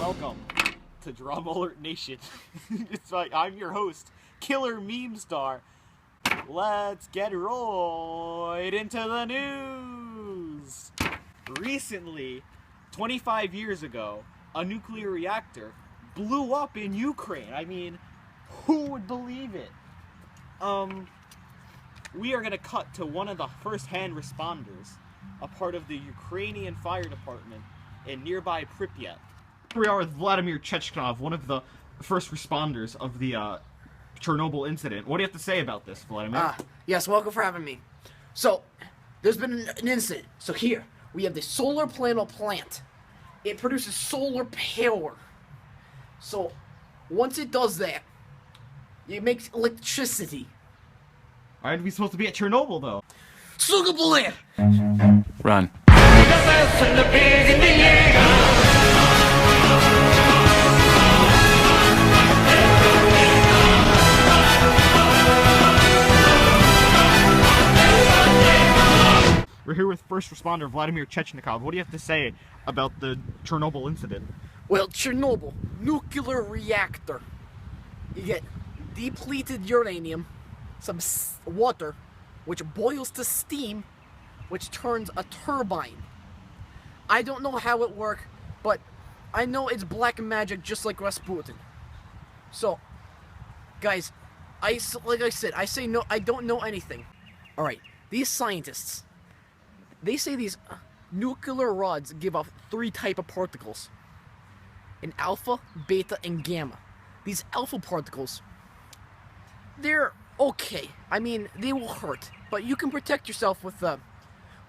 Welcome to Drama Alert Nation. It's like I'm your host, Killer Meme Star. Let's get right into the news. Recently, 25 years ago, a nuclear reactor blew up in Ukraine. I mean, who would believe it? We are gonna cut to one of the first-hand responders, a part of the Ukrainian fire department in nearby Pripyat. Here we are with Vladimir Chechkov, one of the first responders of the Chernobyl incident. What do you have to say about this, Vladimir? Yes, welcome for having me. So, there's been an incident. So here, we have the solar panel plant. It produces solar power. So, once it does that, it makes electricity. Aren't we supposed to be at Chernobyl, though? Run. We're here with first responder Vladimir Chechnikov. What do you have to say about the Chernobyl incident? Well, Chernobyl, nuclear reactor. You get depleted uranium, some water, which boils to steam, which turns a turbine. I don't know how it works, but I know it's black magic just like Rasputin. So, guys, like I said, I don't know anything. Alright, these scientists, they say these nuclear rods give off 3 types of particles. An alpha, beta, and gamma. These alpha particles, they're okay. I mean, they will hurt, but you can protect yourself with,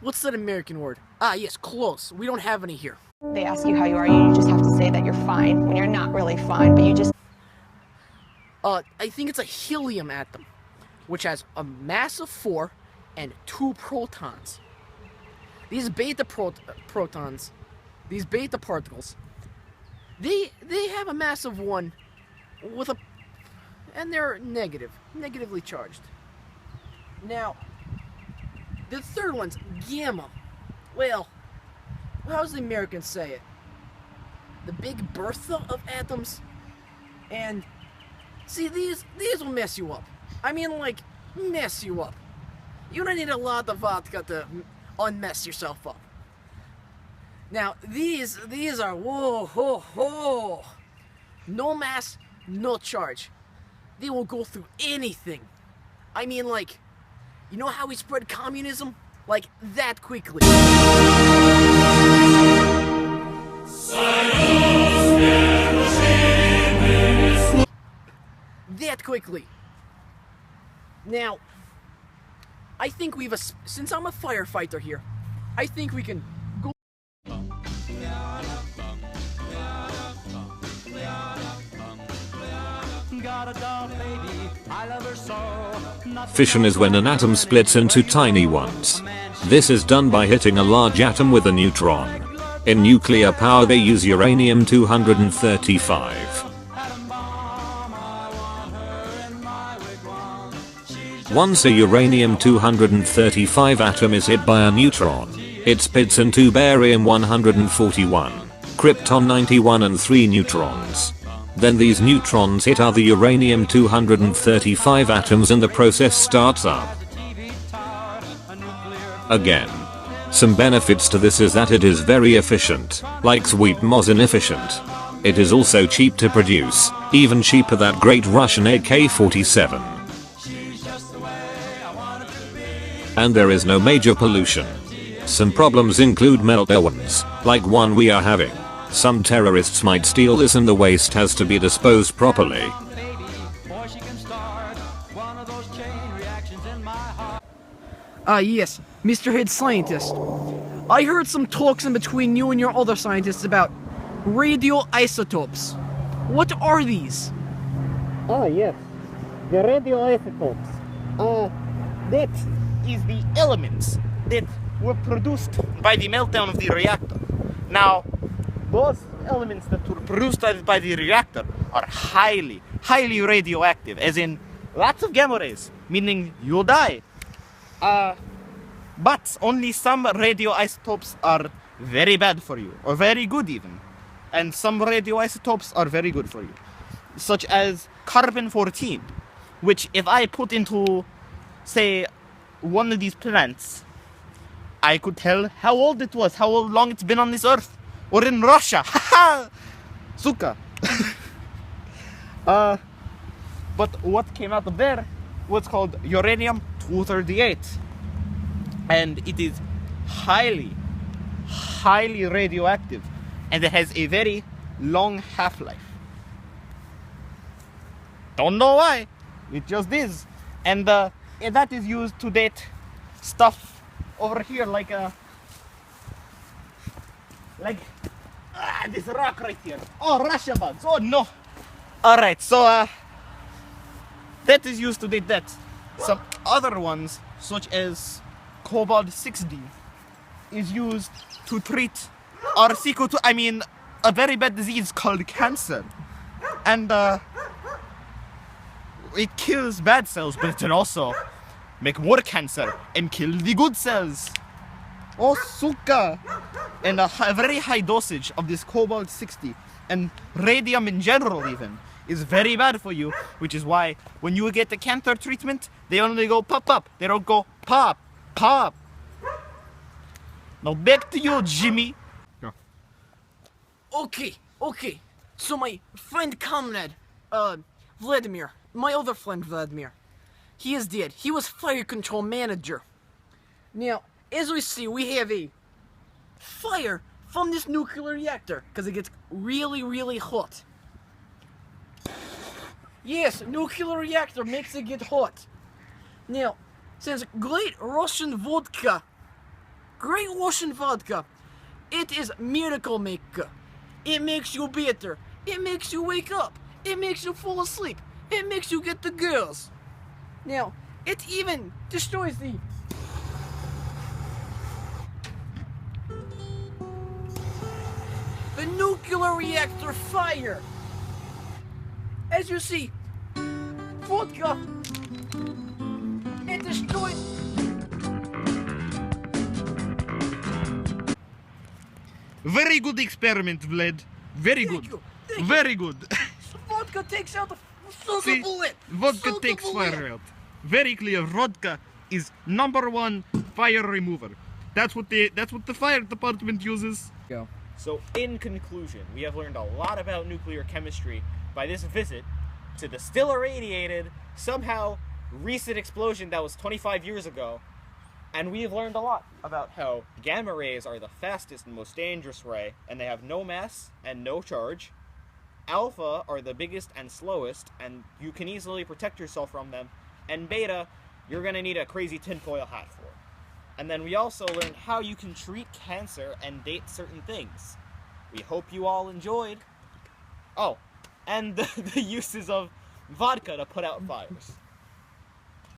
what's that American word? Yes, close. We don't have any here. They ask you how you are, you just have to say that you're fine when you're not really fine, but you just... I think it's a helium atom, which has a mass of 4 and 2 protons. These beta protons, these beta particles, they have a mass of 1 with and they're negatively charged. Now, the third one's gamma. Well, how's the Americans say it? The Big Bertha of atoms? And, see, these will mess you up. I mean, like, mess you up. You don't need a lot of vodka to unmess yourself up. Now, these are, whoa, ho, ho. No mass, no charge. They will go through anything. I mean, like, you know how we spread communism? Like, that quickly. That quickly. Now, I think since I'm a firefighter here, I think we can go. Fission is when an atom splits into tiny ones. This is done by hitting a large atom with a neutron. In nuclear power they use uranium-235. Once a uranium-235 atom is hit by a neutron, it splits into barium-141, krypton-91 and 3 neutrons. Then these neutrons hit other uranium-235 atoms and the process starts up again. Some benefits to this is that it is very efficient, like sweet Moz inefficient. It is also cheap to produce, even cheaper than Great Russian AK-47. And there is no major pollution. Some problems include meltdowns, like one we are having. Some terrorists might steal this and the waste has to be disposed properly. Yes, Mr. Head Scientist. I heard some talks in between you and your other scientists about radioisotopes. What are these? Yes. The radioisotopes. That is the elements that were produced by the meltdown of the reactor. Now, those elements that were produced by the reactor are highly radioactive, as in lots of gamma rays, meaning you'll die. But only some radioisotopes are very bad for you, or very good even. And some radioisotopes are very good for you, such as carbon-14, which if I put into, say, one of these plants, I could tell how old it was, how long it's been on this earth, or in Russia. Haha! Suka. But what came out of there was called uranium-238, and it is highly radioactive, and it has a very long half-life. Don't know why, it just is. And that is used to date stuff over here, like this rock right here. Oh, Russia bugs. Oh no. All right, so that is used to date that. Some other ones, such as cobalt-60, is used to treat a very bad disease called cancer. And it kills bad cells, but it can also make more cancer and kill the good cells. Oh, suka! And a very high dosage of this cobalt-60 and radium in general even is very bad for you, which is why when you get the cancer treatment, they only go pop pop. They don't go pop pop. Now back to you, Jimmy. Yeah. Okay. So my friend comrade, Vladimir, my other friend Vladimir, he is dead. He was fire control manager. Now, as we see, we have a fire from this nuclear reactor because it gets really hot. Yes, nuclear reactor makes it get hot. Now, since Great Russian vodka, it is miracle maker. It makes you better. It makes you wake up. It makes you fall asleep. It makes you get the girls. Now, it even destroys the nuclear reactor fire. As you see, vodka, it destroys. Very good experiment, Vlad. Very good. Thank you. Very good. Vodka takes out the sugar See, bullet. vodka Sugar takes bullet. fire out. Very clear. Vodka is #1 fire remover. That's what the fire department uses. Go. So, in conclusion, we have learned a lot about nuclear chemistry by this visit to the still irradiated, somehow recent explosion that was 25 years ago. And we have learned a lot about how gamma rays are the fastest and most dangerous ray, and they have no mass and no charge. Alpha are the biggest and slowest, and you can easily protect yourself from them. And beta, you're gonna need a crazy tinfoil hat for. And then we also learned how you can treat cancer and date certain things. We hope you all enjoyed. Oh, and the uses of vodka to put out fires.